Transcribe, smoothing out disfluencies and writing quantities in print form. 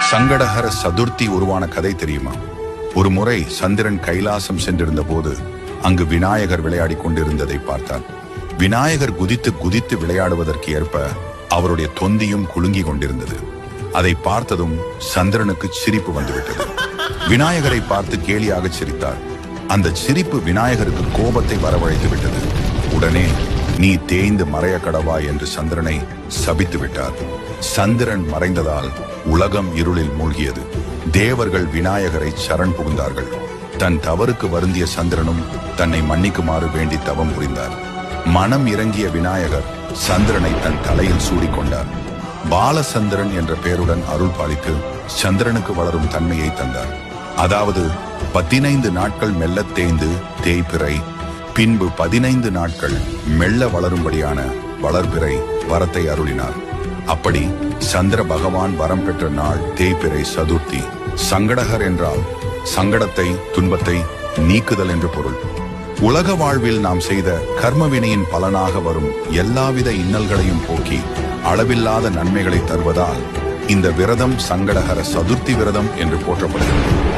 சங்கடஹர சதுர்த்தி உருவான கதை தெரியுமா? ஒரு முறை சந்திரன் கைலாசம் சென்றிருந்த போது அங்கு விநாயகர் விளையாடி கொண்டிருந்ததை பார்த்தார். விநாயகர் குதித்து குதித்து விளையாடுவதற்கு ஏற்ப அவருடைய தொந்தியும் குலுங்கி கொண்டிருந்தது. அதை பார்த்ததும் சந்திரனுக்கு சிரிப்பு வந்துவிட்டது. விநாயகரை பார்த்து கேலியாக சிரித்தார். அந்த சிரிப்பு விநாயகருக்கு கோபத்தை வரவழைத்து விட்டது. உடனே நீ தேய்ந்து மறைய கடவாய் என்று சந்திரனை சபித்து விட்டார். சந்திரன் மறைந்ததால் உலகம் இருளில் மூழ்கியது. தேவர்கள் விநாயகரை சரண் புகுந்தார்கள். தன் தவறுக்கு வருந்திய சந்திரனும் தன்னை மன்னிக்குமாறு வேண்டி தவம் புரிந்தார். மனம் இறங்கிய விநாயகர் சந்திரனை தன் தலையில் சூடிக்கொண்டார். பாலசந்திரன் என்ற பெயருடன் அருள் பாலித்து சந்திரனுக்கு வளரும் தன்மையை தந்தார். அதாவது 15 நாட்கள் மெல்ல தேய்ந்து தேய்பிறை, பின்பு 15 நாட்கள் மெல்ல வளரும்படியான வளர்பிறை வரத்தை அருளினார். அப்படி சந்திர பகவான் வரம் பெற்ற நாள் தேய்பிறை சதுர்த்தி. சங்கடஹர் என்றால் சங்கடத்தை, துன்பத்தை நீக்குதல் என்று பொருள். உலக வாழ்வில் நாம் செய்த கர்மவினையின் பலனாக வரும் எல்லாவித இன்னல்களையும் போக்கி அளவில்லாத நன்மைகளை தருவதால் இந்த விரதம் சங்கடஹர சதுர்த்தி விரதம் என்று போற்றப்படுகிறது.